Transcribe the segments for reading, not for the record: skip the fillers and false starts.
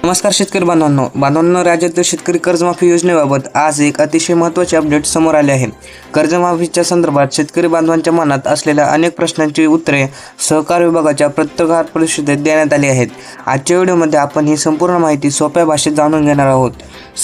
नमस्कार शेतकरी बांधवांनो, राज्यातील शेतकरी कर्जमाफी योजनेबाबत आज एक अतिशय महत्त्वाचे अपडेट समोर आले आहे। कर्जमाफीच्या संदर्भात शेतकरी बांधवांच्या मनात असलेल्या अनेक प्रश्नांची उत्तरे सहकार विभागाच्या पत्रकार परिषदेत देण्यात आली आहेत। आजच्या व्हिडिओमध्ये आपण ही संपूर्ण माहिती सोप्या भाषेत जाणून घेणार आहोत।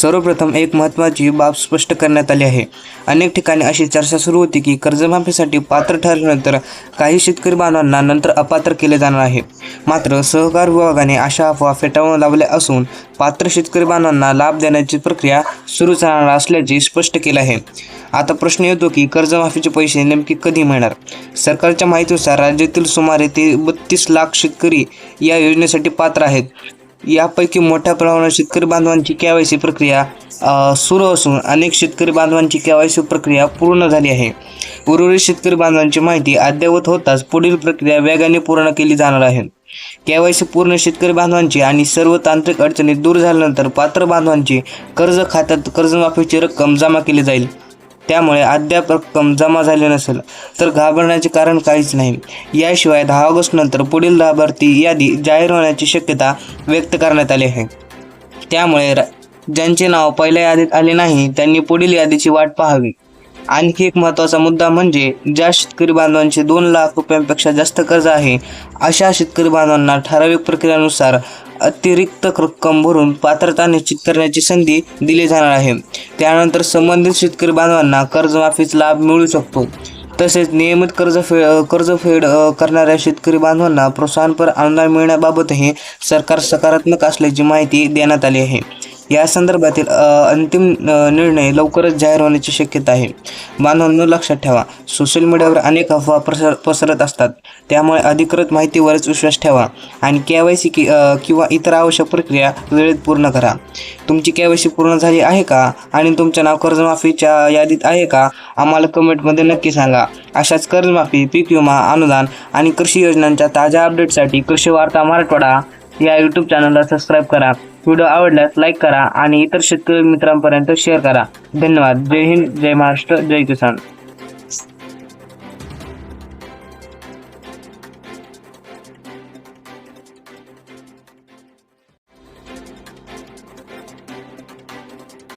सर्वप्रथम एक महत्त्वाची बाब स्पष्ट करण्यात आली आहे। अनेक ठिकाणी अशी चर्चा सुरू होती की कर्जमाफीसाठी पात्र ठरल्यानंतर काही शेतकरी बांधवांना नंतर अपात्र केले जाणार आहे। मात्र सहकार विभागाने अशा अफवा फेटाळून लावल्या असून पात्र शेतकरी बांधवांना लाभ देण्याची प्रक्रिया सुरू राहणार असल्याचे स्पष्ट केले आहे। आता प्रश्न येतो की कर्जमाफीचे पैसे नेमके कधी मिळणार? सरकारच्या माहितीनुसार राज्यातील सुमारे 32 लाख शेतकरी या योजनेसाठी पात्र आहेत। यापैकी मोठ्या प्रमाणात शेतकरी बांधवांची केवायसी प्रक्रिया सुरू असून अनेक शेतकरी बांधवांची केवायसी प्रक्रिया पूर्ण झाली आहे। उर्वरित शेतकरी बांधवांची माहिती अद्ययावत होताच पुढील प्रक्रिया वेगाने पूर्ण केली जाणार आहे। केवायसी पूर्ण शेतकरी बांधवांची आणि सर्व तांत्रिक अडचणी दूर झाल्यानंतर पात्र बांधवांची कर्ज खात्यात कर्जमाफीची रक्कम जमा केली जाईल। त्यामुळे अद्याप रक्कम जमा झाली नसेल तर घाबरण्याचे कारण काहीच नाही। याशिवाय 10 ऑगस्ट नंतर पुढील लाभार्थी यादी जाहीर होण्याची शक्यता व्यक्त करण्यात आली आहे। त्यामुळे ज्यांचे नाव पहिल्या यादीत आले नाही त्यांनी पुढील यादीची वाट पाहावी। आणखी एक महत्त्वाचा मुद्दा म्हणजे ज्या शेतकरी बांधवांचे 2 लाख रुपयांपेक्षा जास्त कर्ज आहे अशा शेतकरी बांधवांना ठराविक प्रक्रियेनुसार अतिरिक्त रक्कम भरून पात्रता निश्चित करण्याची संधी दिली जाणार आहे। त्यानंतर संबंधित शेतकरी बांधवांना कर्जमाफीचा लाभ मिळू शकतो। तसेच नियमित कर्जफेड करणाऱ्या शेतकरी बांधवांना प्रोत्साहनपर अनुदान मिळण्याबाबतही सरकार सकारात्मक असल्याची माहिती देण्यात आली आहे। या संदर्भातील अंतिम निर्णय लवकरच जाहीर होण्याची शक्यता आहे। बांधवांनो, लक्षात ठेवा, सोशल मीडियावर अनेक अफवा पसरत असतात, त्यामुळे अधिकृत माहितीवरच विश्वास ठेवा आणि केवायसी किंवा इतर आवश्यक प्रक्रिया वेळेत पूर्ण करा। तुमची केवायसी पूर्ण झाली आहे का आणि तुमचे नाव कर्जमाफीच्या यादीत आहे का? आम्हाला कमेंटमध्ये नक्की सांगा। अशाच कर्जमाफी, पीक विमा, अनुदान आणि कृषी योजनांच्या ताज्या अपडेटसाठी कृषी वार्ता मराठवाडा या यूट्यूब चॅनलला सबस्क्राईब करा। व्हिडिओ आवडल्यास लाईक करा आणि इतर शेतकरी मित्रांपर्यंत शेअर करा। धन्यवाद। जय हिंद, जय महाराष्ट्र, जय किसान।